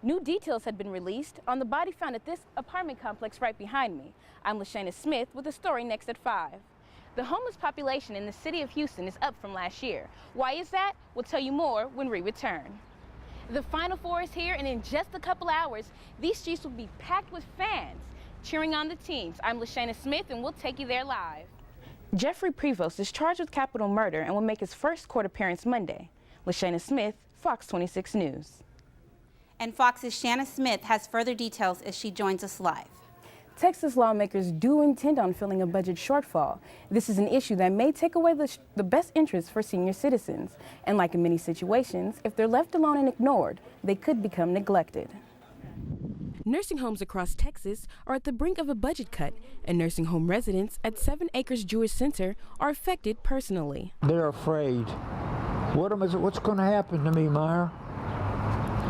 New details had been released on the body found at this apartment complex right behind me. I'm LaShanna Smith with the story next at 5. The homeless population in the city of Houston is up from last year. Why is that? We'll tell you more when we return. The Final Four is here, and in just a couple hours, these streets will be packed with fans cheering on the teams. I'm LaShanna Smith, and we'll take you there live. Jeffrey Prevost is charged with capital murder and will make his first court appearance Monday. LaShanna Smith, Fox 26 News. And Fox's Shanna Smith has further details as she joins us live. Texas lawmakers do intend on filling a budget shortfall. This is an issue that may take away the best interests for senior citizens. And like in many situations, if they're left alone and ignored, they could become neglected. Nursing homes across Texas are at the brink of a budget cut, and nursing home residents at 7 Acres Jewish Center are affected personally. They're afraid. What's going to happen to me, Meyer?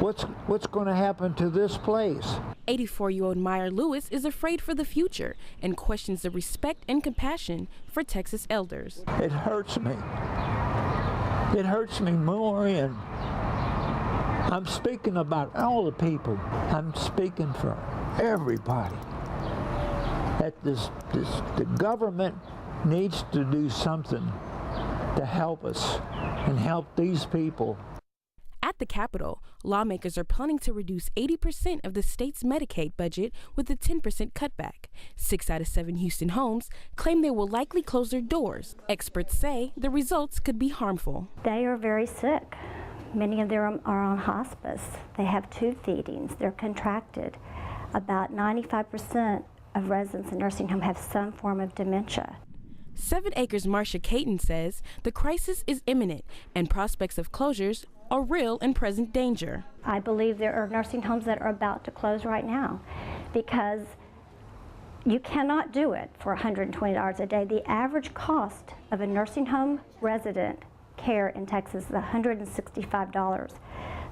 What's going to happen to this place? 84-year-old Meyer Lewis is afraid for the future and questions the respect and compassion for Texas elders. It hurts me. It hurts me more, and I'm speaking about all the people. I'm speaking for everybody. That the government needs to do something to help us and help these people. At the Capitol, lawmakers are planning to reduce 80% of the state's Medicaid budget with a 10% cutback. 6 out of 7 Houston homes claim they will likely close their doors. Experts say the results could be harmful. They are very sick. Many of them are on hospice. They have tube feedings. They're contracted. About 95% of residents in nursing home have some form of dementia. 7 Acres Marcia Caton says the crisis is imminent and prospects of closures are real and present danger. I believe there are nursing homes that are about to close right now because you cannot do it for $120 a day. The average cost of a nursing home resident care in Texas is $165.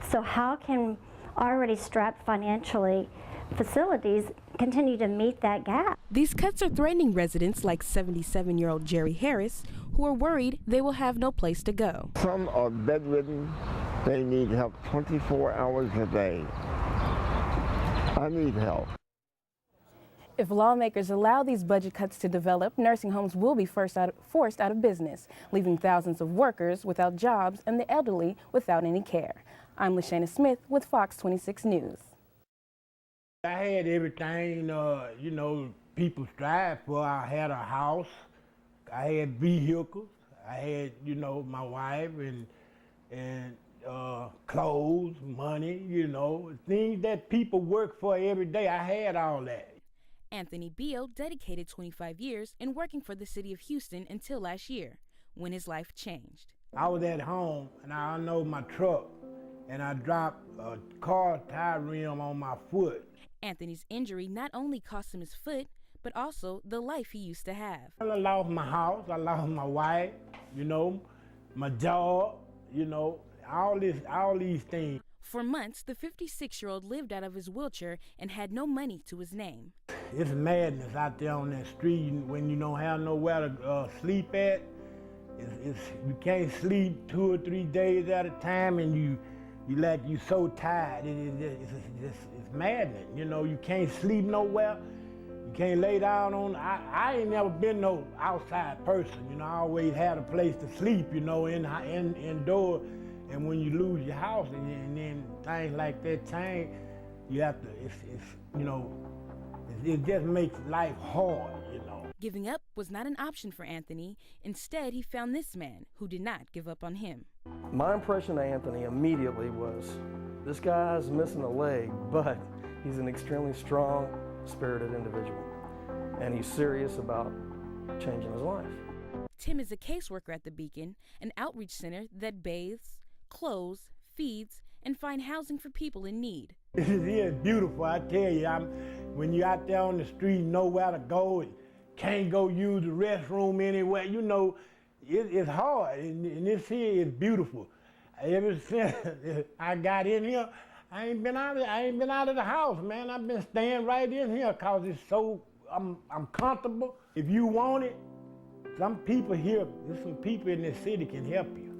So how can already strapped financially facilities continue to meet that gap? These cuts are threatening residents like 77-year-old Jerry Harris, who are worried they will have no place to go. Some are bedridden. They need help 24 hours a day. I need help. If lawmakers allow these budget cuts to develop, nursing homes will be forced out of business, leaving thousands of workers without jobs and the elderly without any care. I'm LaShanna Smith with Fox 26 News. I had everything, people strive for. I had a house, I had vehicles, I had, my wife and clothes, money, things that people work for every day. I had all that. Anthony Beal dedicated 25 years in working for the city of Houston until last year, when his life changed. I was at home and I unloaded my truck and I dropped a car tire rim on my foot. Anthony's injury not only cost him his foot, but also the life he used to have. I lost my house, I lost my wife, my job, all these things. For months, the 56-year-old lived out of his wheelchair and had no money to his name. It's madness out there on that street when you don't have nowhere to sleep at. You can't sleep 2 or 3 days at a time, and you so tired. It's madness. You can't sleep nowhere. You can't lay down on. I ain't never been no outside person. I always had a place to sleep. Indoor. And when you lose your house and then things like that change, you have to. It just makes life hard. Giving up was not an option for Anthony. Instead, he found this man who did not give up on him. My impression of Anthony immediately was, this guy's missing a leg, but he's an extremely strong, spirited individual, and he's serious about changing his life. Tim is a caseworker at the Beacon, an outreach center that bathes, clothes, feeds, and finds housing for people in need. It's beautiful, I tell you. When you're out there on the street, nowhere to go, and can't go use the restroom anywhere, it's hard, and this here is beautiful. Ever since I got in here, I ain't been out of the house, man. I've been staying right in here because it's so, I'm comfortable. If you want it, some people here, there's some people in this city can help you.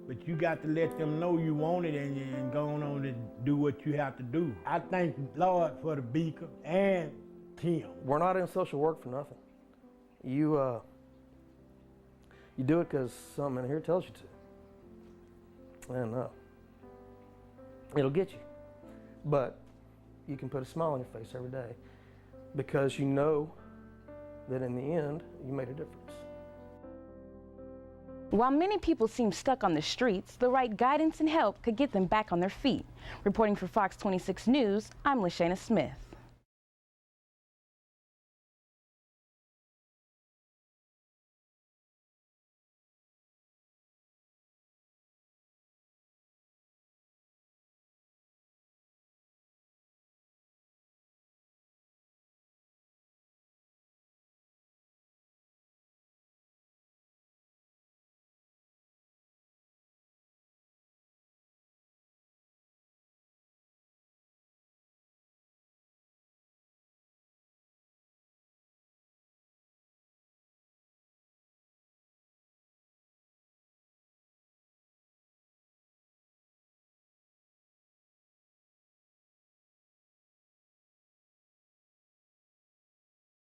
But you got to let them know you want it and go on and do what you have to do. I thank Lord for the beaker and Tim. We're not in social work for nothing. You do it because something in here tells you to. And it'll get you. But you can put a smile on your face every day because you know that in the end, you made a difference. While many people seem stuck on the streets, the right guidance and help could get them back on their feet. Reporting for Fox 26 News, I'm LaShanna Smith.